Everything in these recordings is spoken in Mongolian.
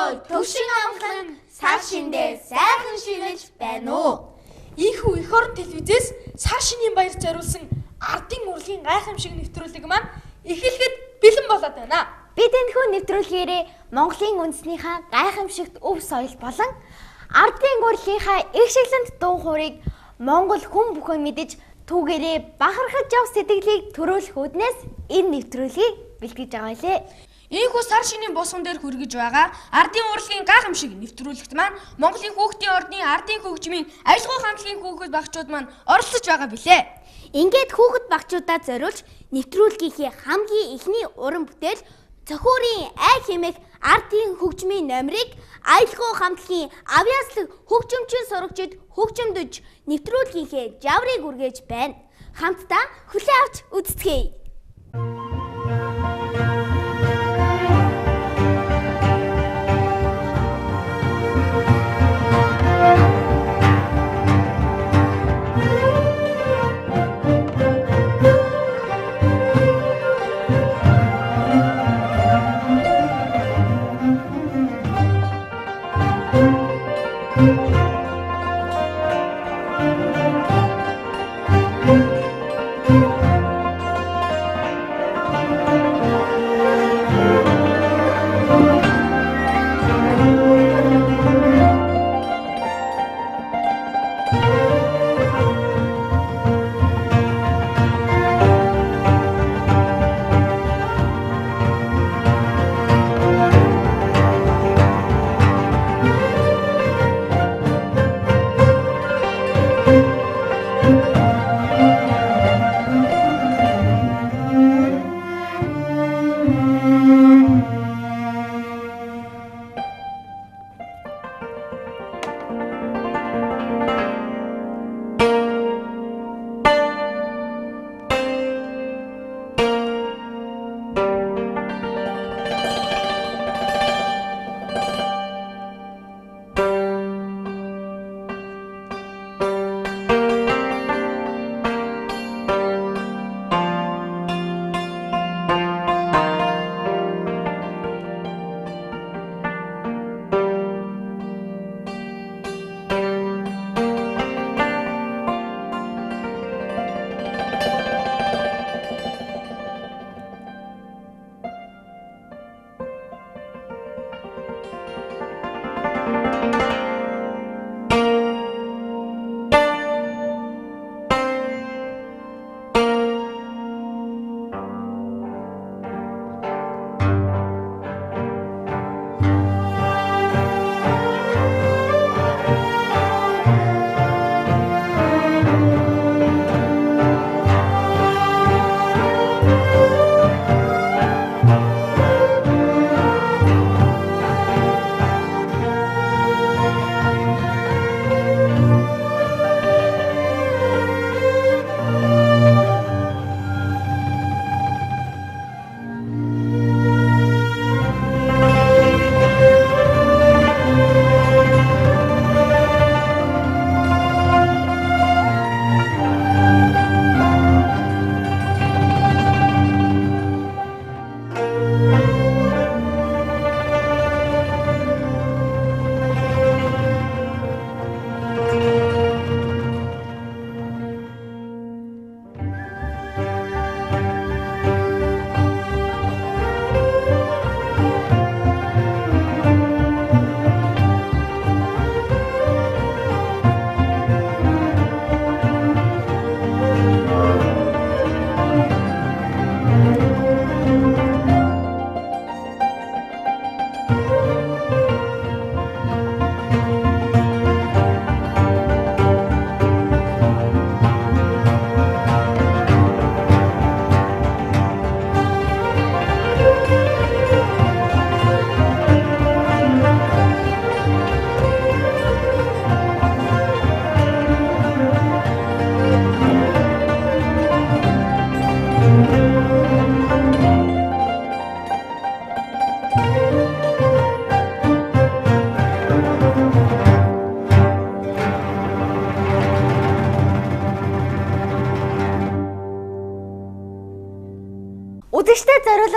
Өө төвшин амглан сар шиндээ сайхан шивэж байна уу? Ийхүү эх орон телевизээс сар шинийн баяр зориулсан ардын урлагийн гайхамшиг нэвтрүүлэг маань эхлэхэд бэлэн болоод байна. Бид энэхүү нэвтрүүлгээрээ Монголын үндэснийхаа гайхамшигт өв соёл болон ардын урлагийнхаа их шиглэнт дуу хуурыг Монгол хүн бүхэн мэдэж түүгээрээ бахархаж яв сэтгэлийг төрөөлөх үднээс энэ нэвтрүүлгийг бэлтгэж байгаа лээ. Ийхүү сар шинийн босгон дээр хүргэж байгаа ардын урлагийн гайхамшиг нэвтрүүлэгт маань Монголын хүүхдийн ордны ардын хөгжмийн ажилгүйн хамтлагийн хүүхэд багчууд маань оролцож байгаа билээ. Ингээд хүүхэд багчуудаа зориулж нэвтрүүлгийнхээ хамгийн ихний уран бүтээл Цохиурын ай хэмээх ардын хөгжмийн номерыг аялгау хамтлагийн авьяаслаг хөгжимчин сурагчид хөгжимдөж нэвтрүүлгийнхээ жаврыг үргэж байна. Хамтдаа хүлээн авч үздэцгээе.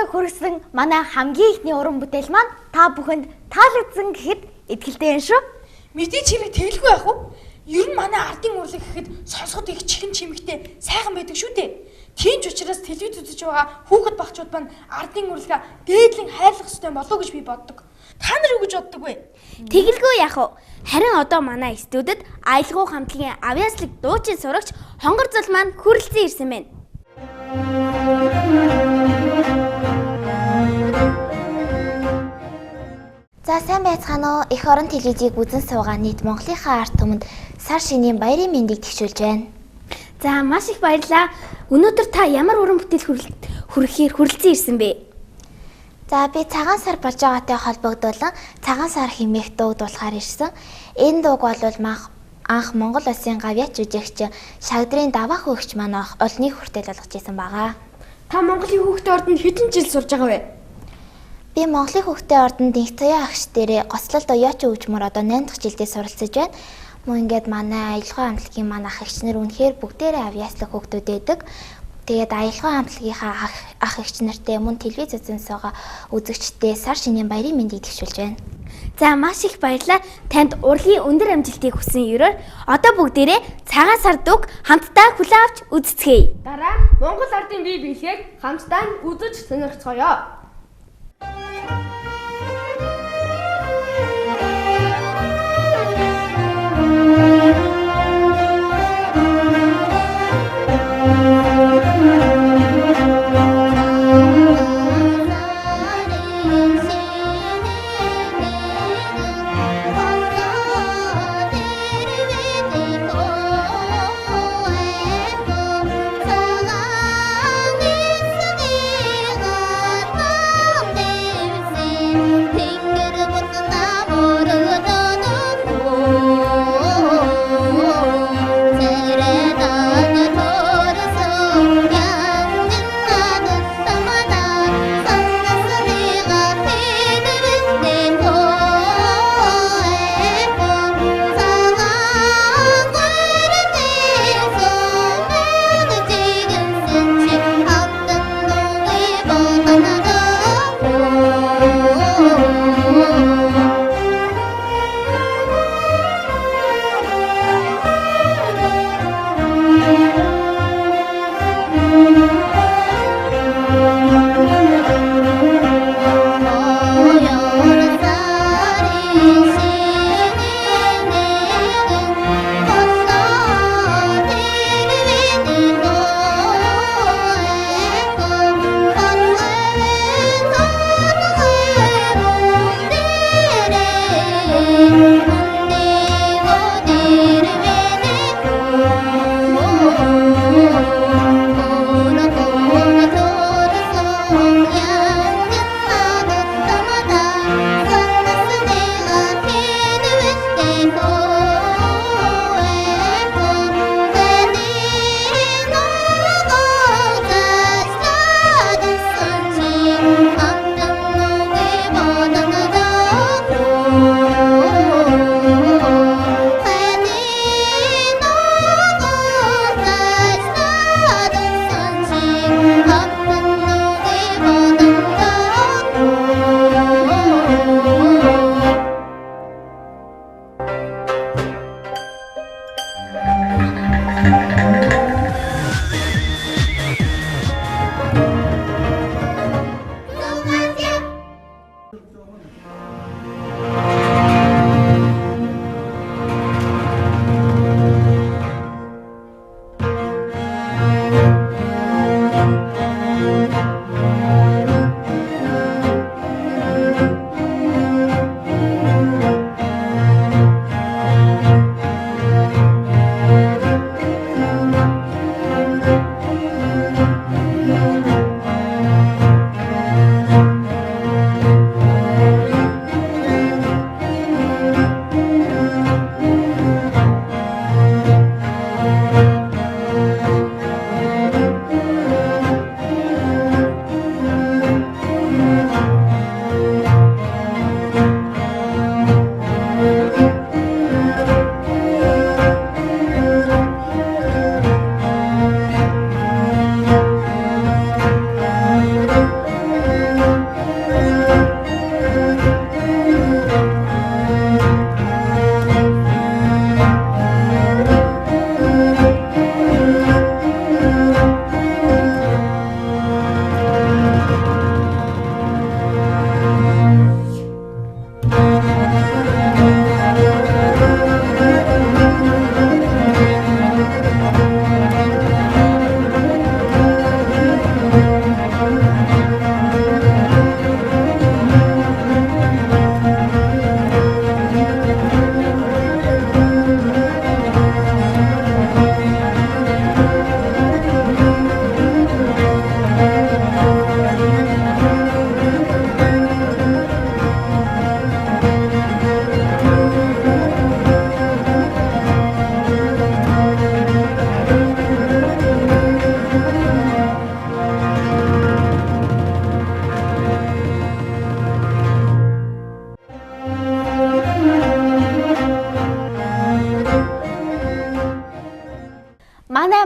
сонирхолтой хүргэсэн манай хамгийн ихний уран бүтээл маань та бүхэнд таалагдсан гэхэд итгэлтэй юм шүү. Мэдээ чимээ тэлгүй яах вэ? Ер нь манай ардын урлаг гэхэд сонсоход их чихэн чимэгтэй сайхан байдаг шүү дээ. Тийм ч учраас телевиз үзэж байгаа хүүхэд багчууд маань ардын урлагаа дээдлэн хайрлах ёстой болов гэж би боддог. Та нар юу гэж боддог вэ? Тэгэлгүй яах вэ? Харин одоо манай студид аялгау хамтлагийн авьяаслаг дуучин сурагч Хонгор зул маань хүрэлцэн ирсэн байна. За сайн байцгаана уу? Эх орон телевизийг үзэн суугаа нийт Монголынхаа ард түмэнд сар шинийн баярын мэндийг тэгшүүлж байна. За маш их баярлалаа. Өнөөдөр та ямар уран бүтээл хүргэхээр хүрэлцэн ирсэн бэ? За би цагаан сар болж байгаатай холбогдуулан цагаан сар хэмээх дуу дуулахаар ирсэн. Энэ дууг бол анх Монгол Улсын гавьяач жүжигч Шагдрын даваа хөөгч маань олонний хүртэл болгож исэн байгаа. Та Монголын хүүхдийн ордонд хэдэн жил сурж байгаа вэ? Би Монголын хүүхдийн ордонд инх туяа агш дээрээ гоцлолд уяач өвчмөр одоо 8 дахь жилдээ суралцж байна. Мөн ингээд манай аялгаа хамтлагийн маань ах эгч нар үнэхээр бүгдээрээ авьяаслаг хүүхдүүд байдаг. Тэгээд аялгаа хамтлагийнхаа ах эгч нартай мөн телевиз үзэн суугаа үзэгчдээ сар шинийн баярын мэндийг тэгшүүлж байна. За маш их баярлалаа. Танд урлагийн өндөр амжилтыг хүсэн ёроор одоо бүгдээрээ цагаан сар дуг хамтдаа хүлээн авч үзцгээе. Дараа Монгол ардын бие биелэхийг хамтдаа үзэж сонирхцгоё. Hãy subscribe cho kênh Ghiền Mì Gõ để không bỏ lỡ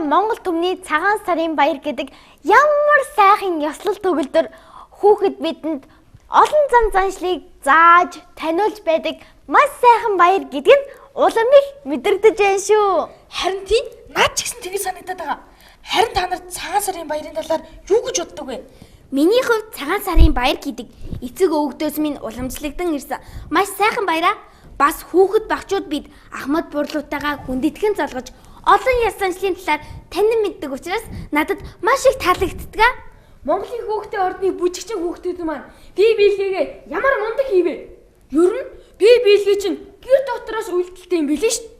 Монгол түмний цагаан сарын баяр гэдэг ямар сайхан ёслол төгөлдөр хүүхэд бидэнд олон зан заншлыг зааж таниулж байдаг маш сайхан баяр гэдэг нь улам их мэдэрдэж байна шүү. Харин тийм наад ч гэсэн тгий санагдаад байгаа. Харин та нар цагаан сарын баярын талаар юу гэж боддог вэ? Миний хувьд цагаан сарын баяр гэдэг эцэг өвгдөөс минь уламжлагдсан ирсэн маш сайхан баяраа бас хүүхэд багчууд бид Ахмад бурлуутайгаа хүндэтгэн залгаж олон яс заншлын талаар танин мэддэг учраас надад маш их таалагддаг. Монголын хүүхдийн ордны бүжигчин хүүхдүүд маань бие биелгээгээ ямар мундаг хийвэ? Ер нь бие биелгээ чинь гэр дотроос үйлдэлтэй юм билээ шүү.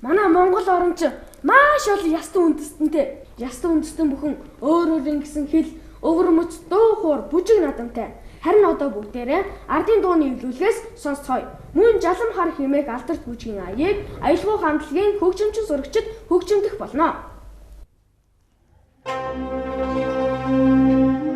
Манай Монгол орн чинь маш олон ястан үндэстэнтэй. Ястан үндэстэн бүхэн өөр өөр ингэсэн хэл, өвөр мөц, дуу хоор, бүжиг надамтай. Харин одоо бүгдээрээ ардын дууны эвлүүлгээс сонсцгоё. Мөн жалам хар хэмээх алдарт бүжгийн аяыг аялгау хамтлагийн хөгжимчин сурагчид хөгжимдөх болно. Hãy subscribe cho kênh Ghiền Mì Gõ để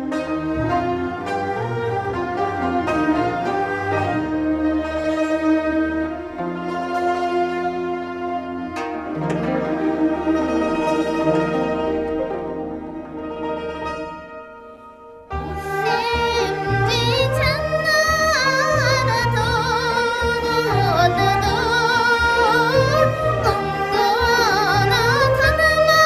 không bỏ lỡ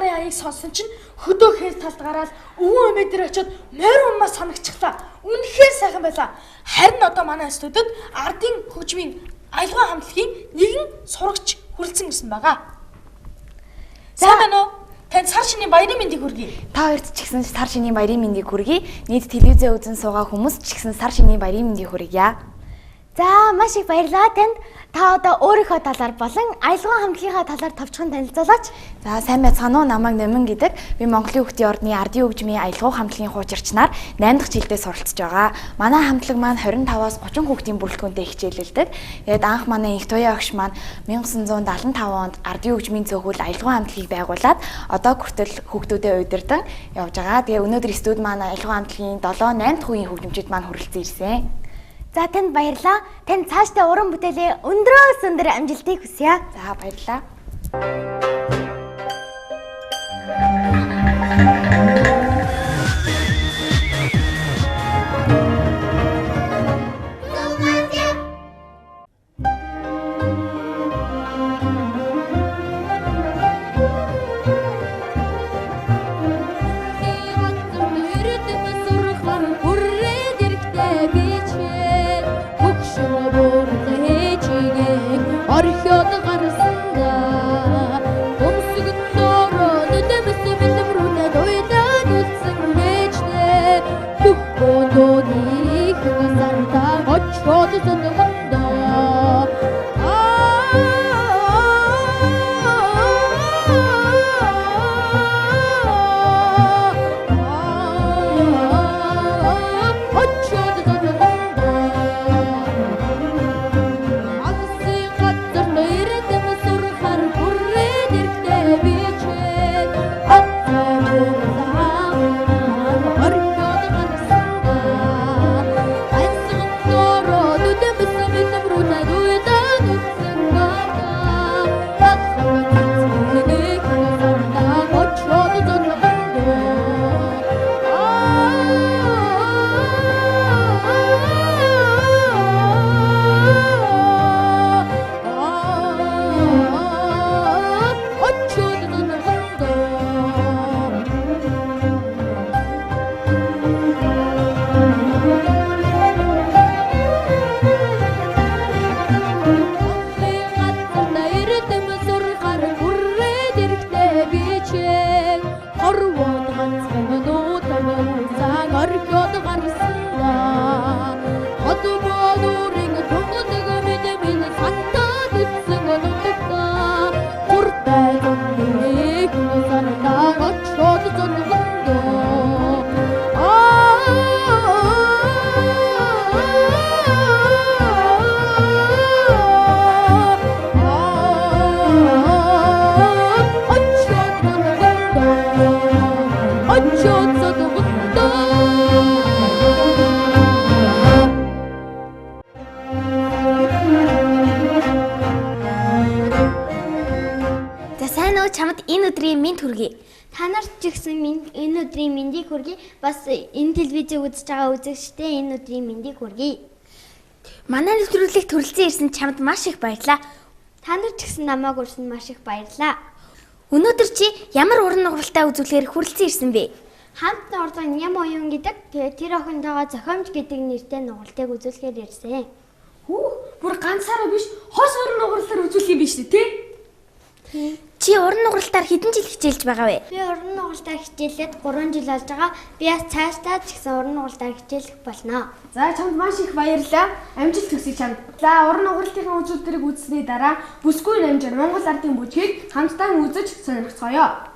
нарын аяыг сонсон чинь хөдөө хээс талд гараад өвөн өмөө дээр очиод морин умаа санагчлаа. Үнэхээр сайхан байлаа. Харин одоо манай студид ардын хөгжмийн аялгаа хамтлагийн нэгэн сурагч хүрэлцэн ирсэн байгаа. Сайн байна уу? Танд сар шинийн баярын мэндийг хүргэе. Та хоёрт ч гэсэн сар шинийн баярын мэндийг хүргэе. Нийт телевизээ үзэн суугаа хүмүүс ч гэсэн сар шинийн баярын мэндийг хүргье. За маш их баярлалаа танд. Та одоо өөрийнхөө талаар болон аялгаа хамтлагийнхаа талаар товчхон танилцуулаач. За сайн байцгаана уу? Намайг Нэмэн гэдэг. Би Монголын Хүүхдийн ордны ардын хөгжмийн аялгаа хамтлагийн хуучирчнаар 8 дахь жилдээ суралцж байгаа. Манай хамтлаг маань 25-аас 30 хүүхдийн бүрэлдэхүүнтэй хичээлэлдэг. Тэгээд анх манай их туяа багш маань 1975 онд ардын хөгжмийн цөөхөл аялгаа хамтлагийг байгуулад одоо хүртэл хүүхдүүдэд удирдан явж байгаа. Тэгээ өнөөдөр студ маань аялгаа хамтлагийн 7-8 дахь үеийн хөгжимчид маань хүрэлцэн ирсэн. За танд баярлалаа. Танд цаашдаа уран бүтээлээ өндрөөс өндөр амжилтыг хүсье. За баярлалаа. Чамд энэ өдрийн мэнд хүргэе. Та нарт ч гэсэн энэ өдрийн мэндийг хүргэе. Бас энэ телевизээ үзэж байгаа үзэгчдээ энэ өдрийн мэндийг хүргэе. Манай нэвтрүүлэгт хүрэлцэн ирсэн чамд маш их баярлалаа. Та нар ч гэсэн намайг урьсан маш их баярлалаа. Өнөөдөр чи ямар уран нугралтай үзүүлэхээр хүрэлцэн ирсэн бэ? Хамт ордон Ням оюун гэдэг тэр охинтойгоо зохиомж гэдэг нэртэй нугралтыг үзүүлэхээр ирсэн. Бүр ганцаараа биш, хос уран нугралаар үзүүлэх юм биш үү, тий? Чи уран нугралтаар хэдэн жил хичээлж байгаа вэ? Би уран нугралтаар хичээлээд 3 жил болж байгаа. Би бас цаашдаа ч гэсэн уран нугралтаар хичээлэх болно. За чамд маш их баярлалаа. Амжилт хүсье чамд. За уран нугралтын үзүүлбэрийг үзсний дараа бүсгүй намжаар Монгол ардын бүжгийг хамтдаа үзэж сонирхцгоё.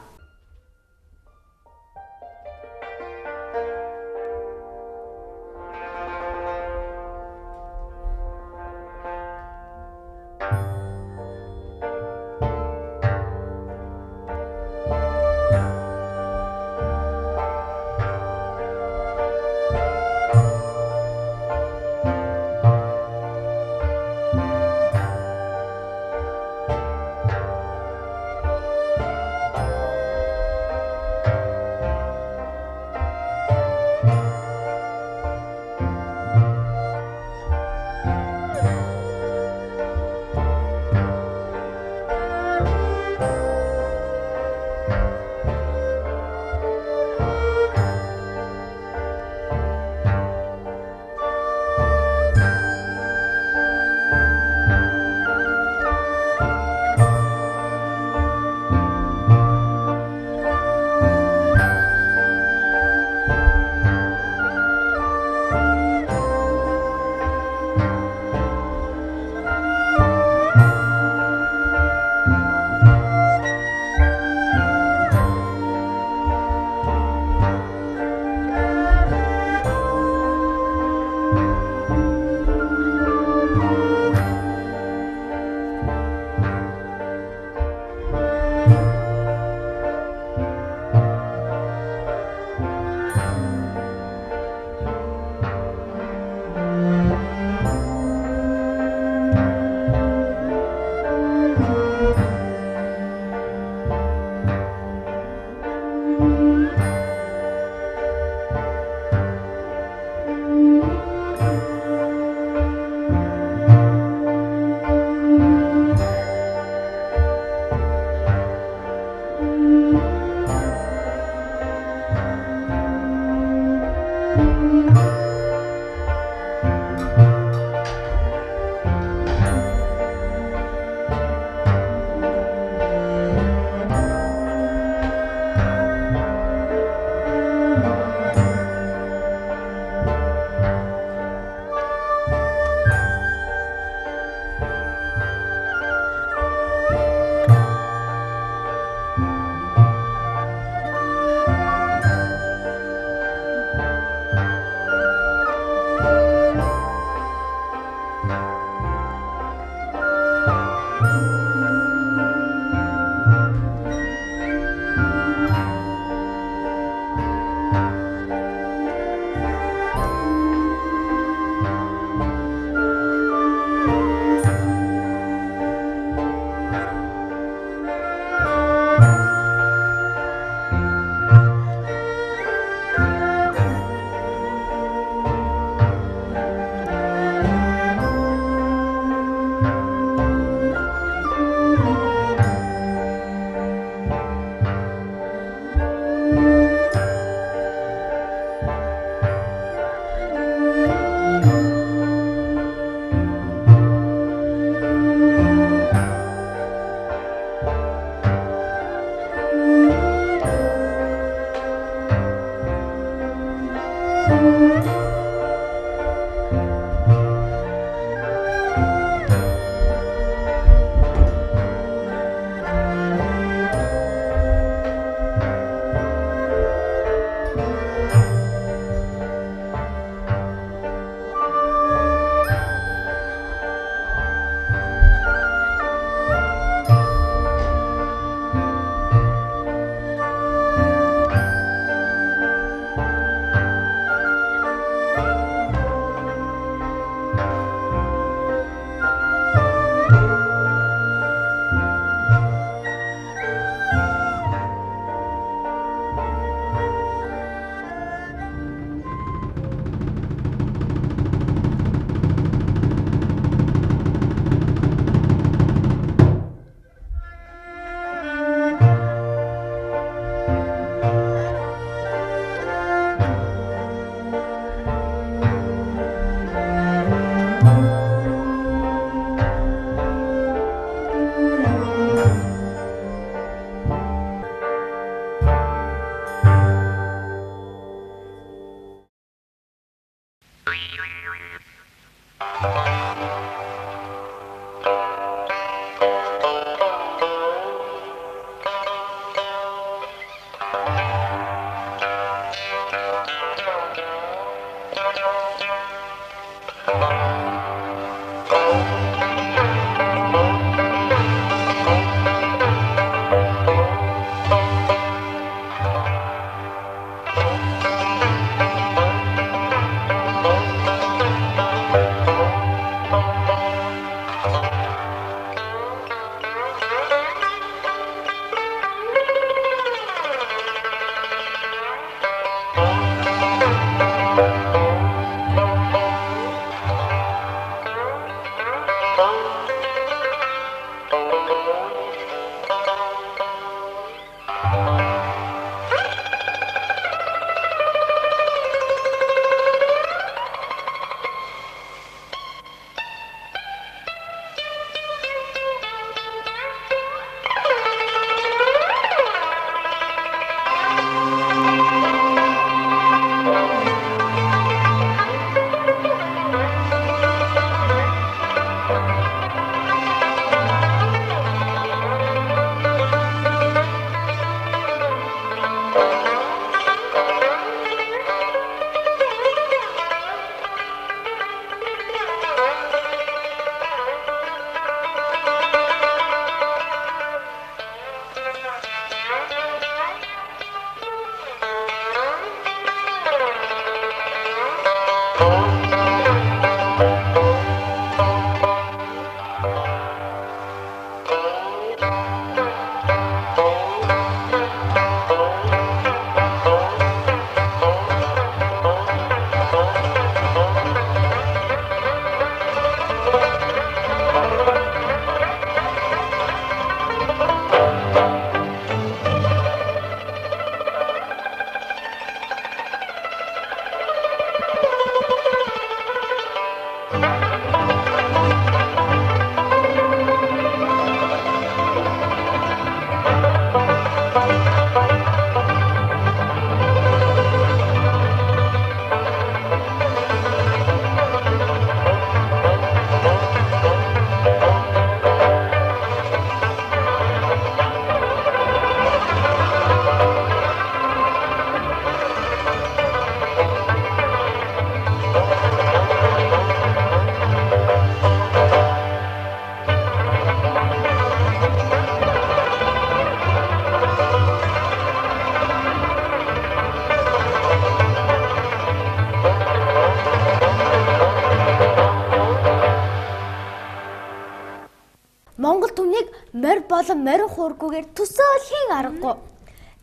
Монгол түмнийг морь болон морин хуургүйгээр төсөөлхийн аргагүй.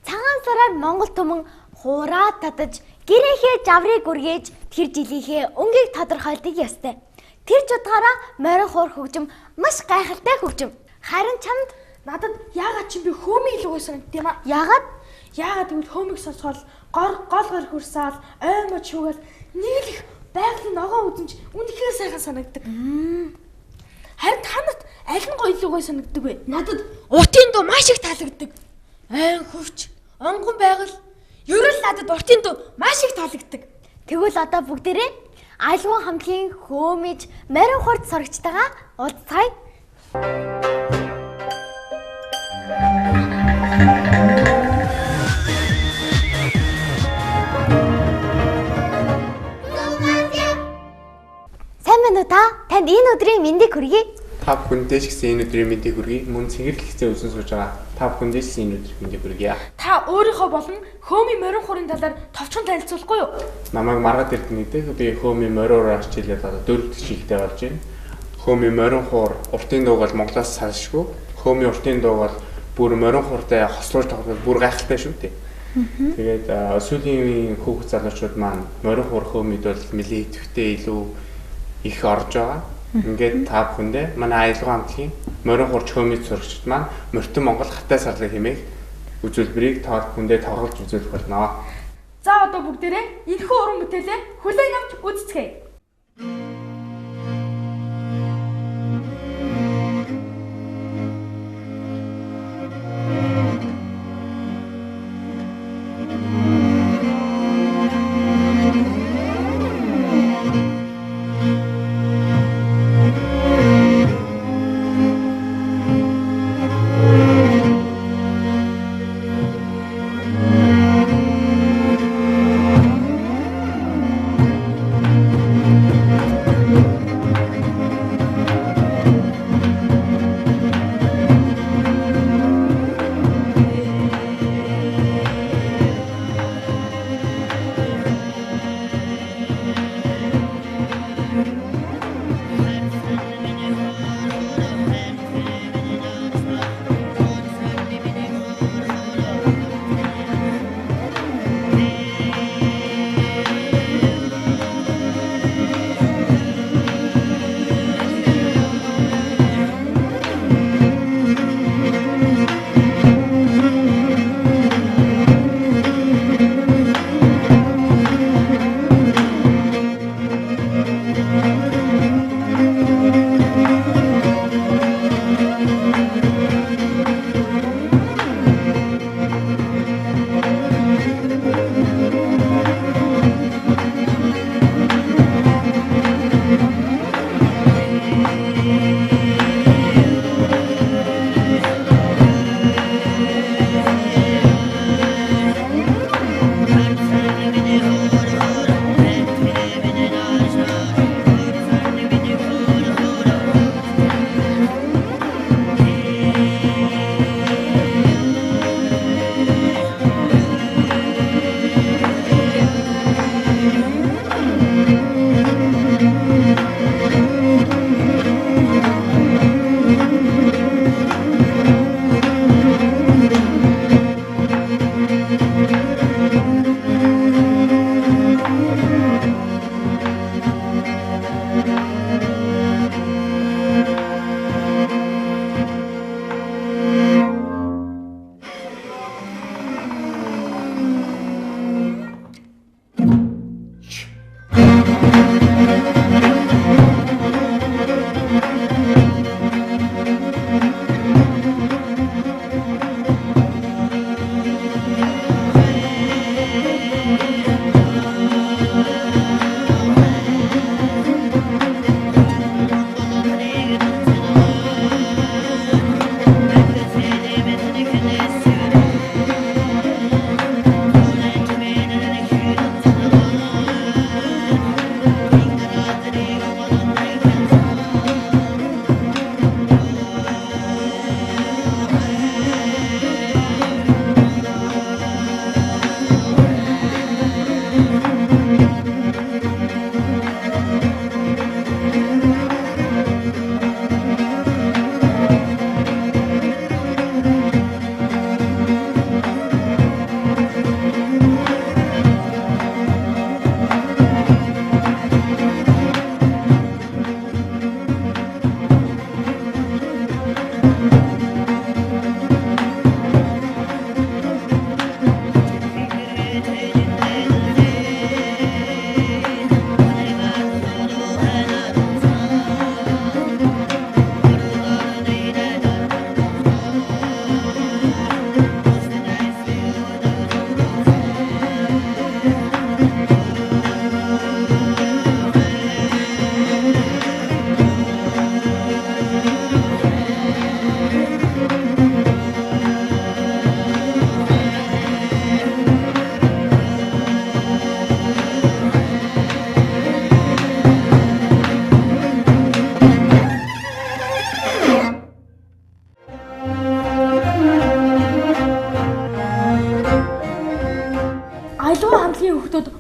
Цагаан сараар Монгол түмэн хуураа татаж, гэрээхээ жаврыг үргээж тэр жилийнхээ өнгийг тодорхойлдог ёстой. Тэр ч удаараа морин хуур хөгжим маш гайхалтай хөгжим. Харин чамд Надад яагаад чи би хөөмийн л үгүй санагд юм аа? яагаад Яагаад гэвэл хөөмийг сонсоход гол хурсаал, ой мод шүүгээл нэг л их байгалийн ногоон үзэмж үнэхээр сайхан санагддаг. Харин танад аль нь гоё л үгүй санагддаг вэ? Надад уртын дуу маш их таалагддаг. Айн хөвч, онгон байгаль. Ер нь надад уртын дуу маш их таалагддаг. тэгвэл одоо бүгдээрээ айлгын хамтлагийн хөөмиж морин хуурд сурагчтайгаа уулзцай. Сайн байна уу та? Танд энэ өдрийн мэндийг хүргэе. Та бүхэндээ ч гэсэн энэ өдрийн мэндийг хүргэе. Мөн цэнгэр хэлцээ үзэн сууж байгаа та бүхэндээ ч гэсэн энэ өдрийн мэндийг хүргэе. Та өөрийнхөө болон хөөмийн морин хуурын талаар товчхон танилцуулахгүй юу? Намайг Маргад Эрдэнэ гэдэг. Би хөөмийн морин хураар хичээлээд одоо 4 дахь жилдээ болж байна. Хөөмийн морин хуур уртын дууг бол Монголоос салшгүй. Хөөмийн уртын дууг бол бүр морин хууртай хослуулж тоглох бүр гайхалтай шүү дээ. Тэгээд сүүлийн үеийн хүүхд залуучууд маань морин хуур хөөмид бол нэлээд идэвхтэй илүү их орж байгаа. Ингээд та бүхэндээ манай айлгын хамтлагийн морин хурч хөөмид сурагчид маань Морьтон Монгол хатаа сарлаг хэмээх үзүүлбэрийг та бүхэндээ тоглож үзүүлэх болно. За одоо бүгдээрээ энэхүү уран бүтээлээ хүлээн авч үзцгээе.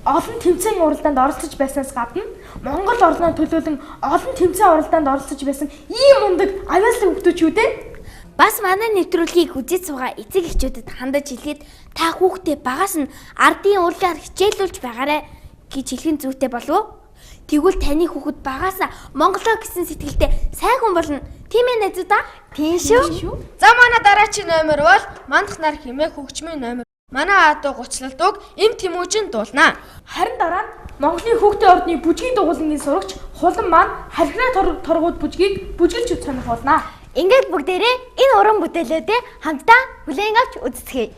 олон тэмцээний уралдаанд оролцож байснаас гадна Монгол орлогоо төлөөлөн олон тэмцээн уралдаанд оролцож байсан ийм мундаг авиаслаг хүмүүс юу дээ? Бас манай нэвтрүүлгийг үзэж суугаа эцэг эхчүүдэд хандаж хэлгээд та хүүхдээ багаас нь ардын урлагаар хичээлүүлж байгаарэ гэж хэлхэн зүйтэй болов уу? Тэгвэл таны хүүхэд багаасаа Монголоо гэсэн сэтгэлдээ сайн хүн болно. Тийм ээ найзуудаа. Тийм шүү. За манай дараачийн номер бол мандах нар хэмээх хөгжмийн номер. Манай аадуу гучлалдууг эм Тэмүүжин дуулнаа. Харин дараа нь Монголын хүүхдийн ордны бүжгийн дугуулгын сурагч Хулан маань хархинаа торгууд бүжгийг бүжгэлж сонирх болнаа. Ингээд бүгдээрээ энэ уран бүтээлүүдээ хамтдаа хүлээн авч үздэхэй.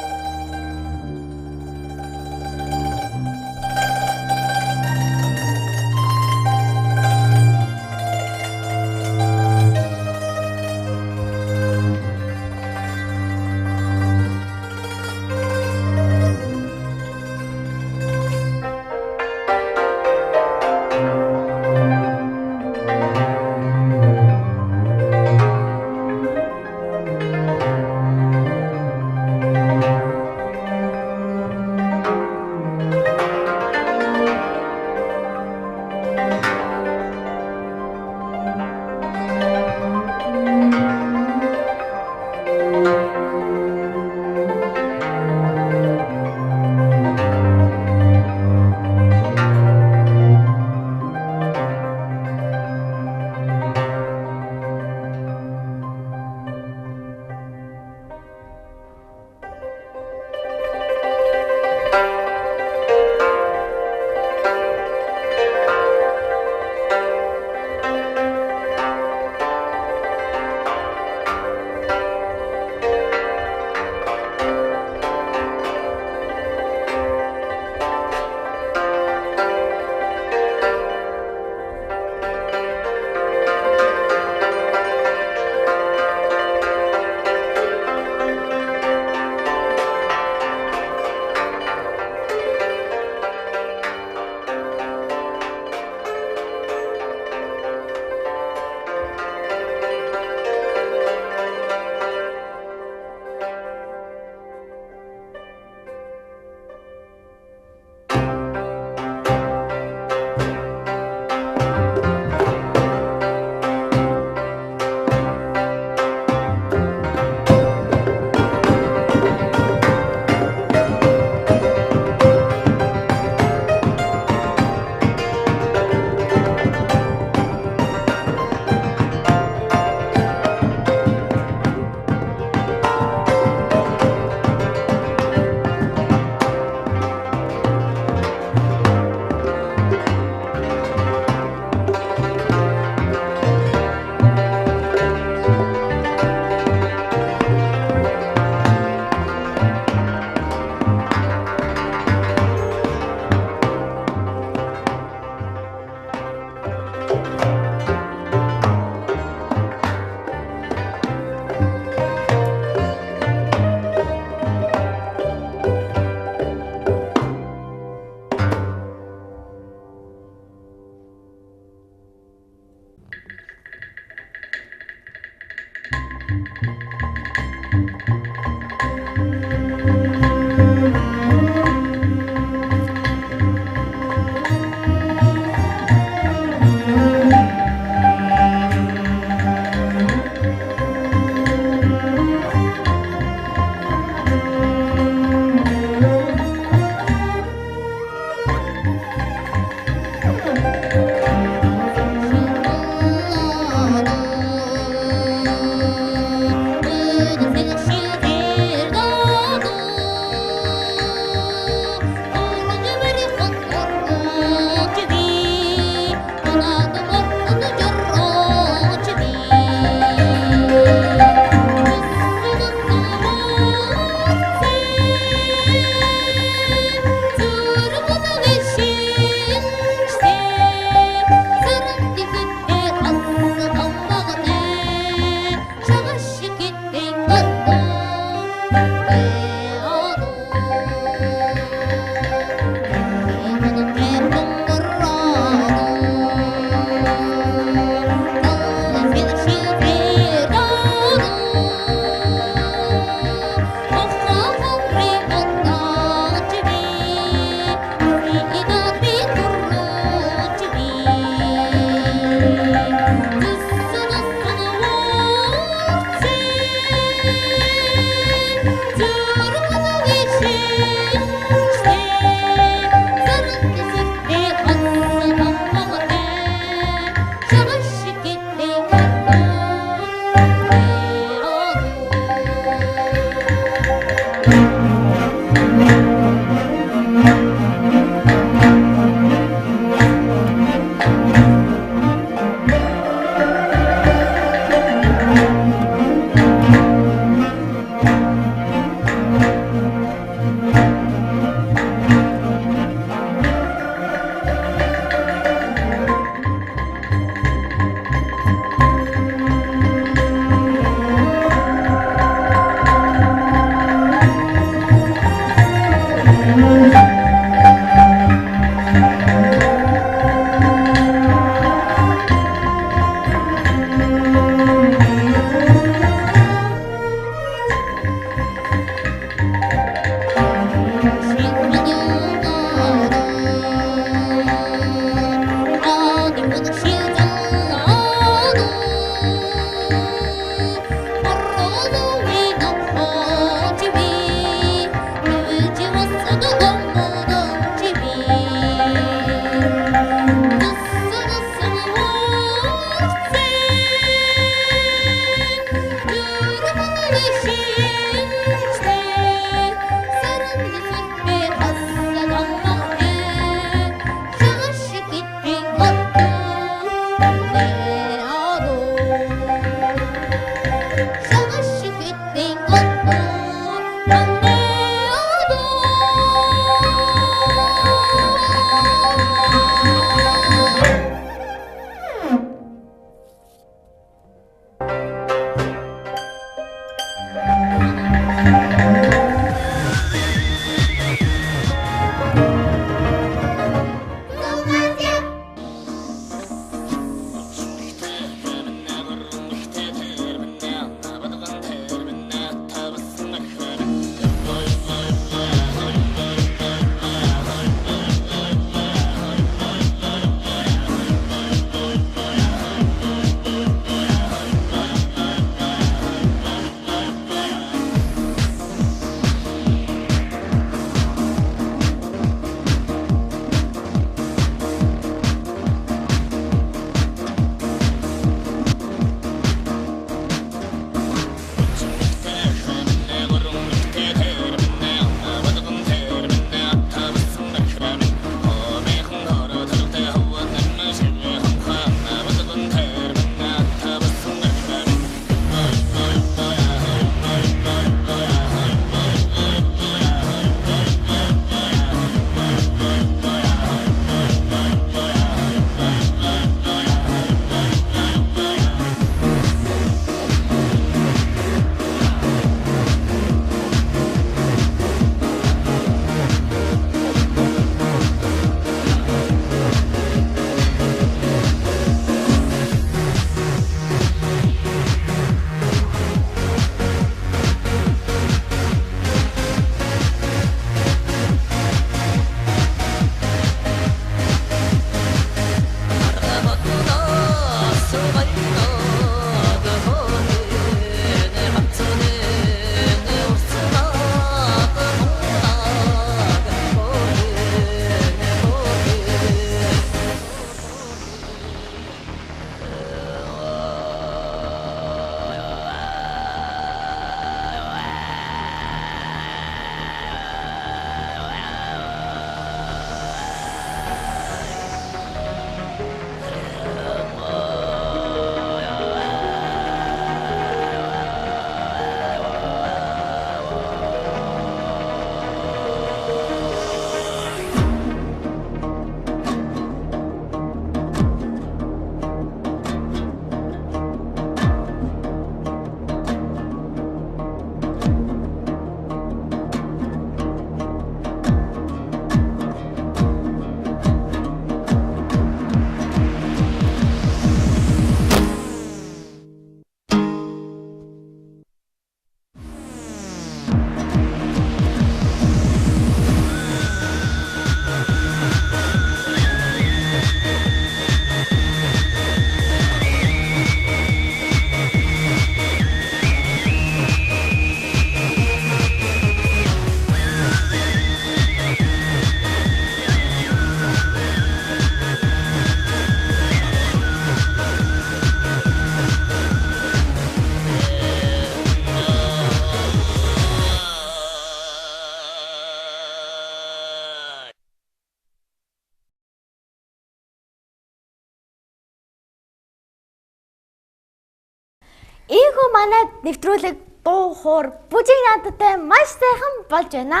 Ийхүү манай нэвтрүүлэг дуу хоор бүжиг наадтай маш сайхан болж байна.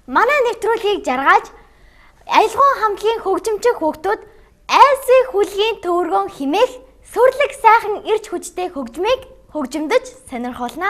Манай нэвтрүүлгийг жаргаж аялгау хамтлагийн хөгжимчин хүүхдүүд айлсын хүлгийн төвөргөн химээх сүрлэг сайхан ирж хүчтэй хөгжмийг хөгжимдөж сонирхолно.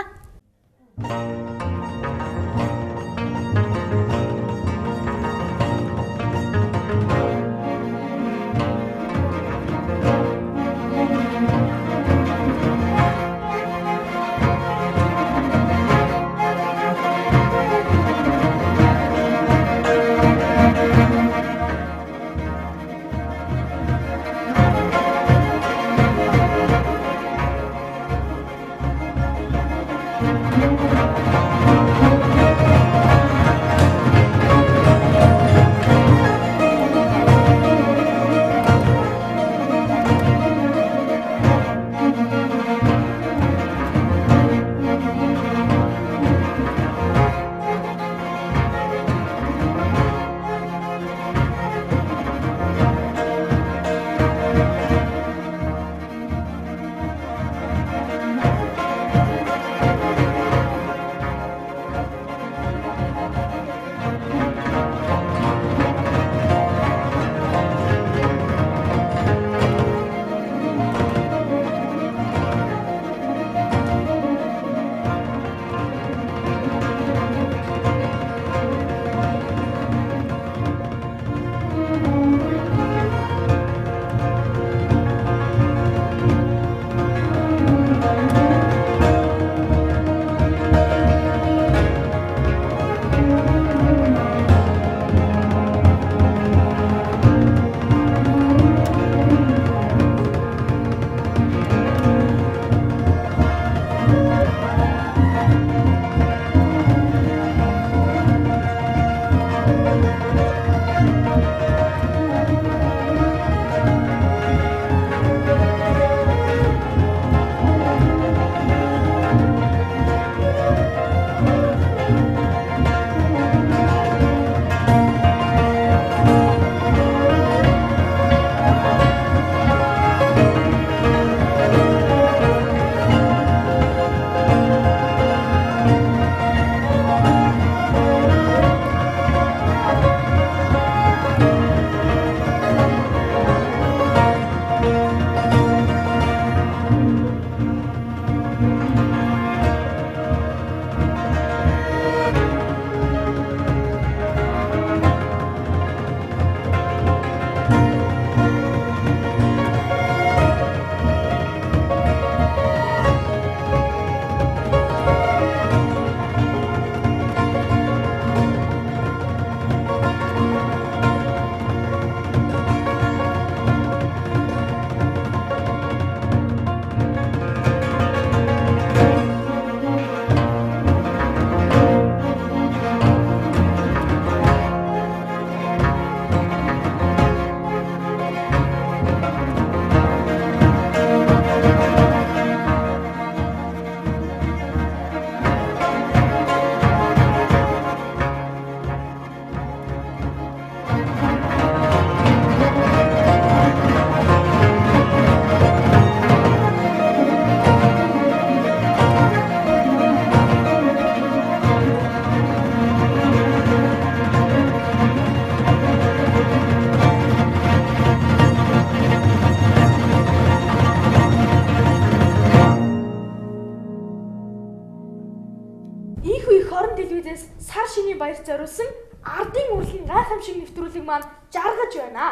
Сар шинийн баяр зориулсан ардын урлагийн гайхамшиг нэвтрүүлэг маань жаргаж байна.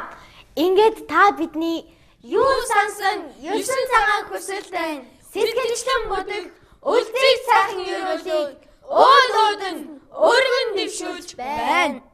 Ингээд та бидний юу сансан 9 цагаан хүсэлтэн сэтгэлчлэн бүдэг үлдгийг сайхан өрөөлийг өөд өргөн дэвшүүлж байна.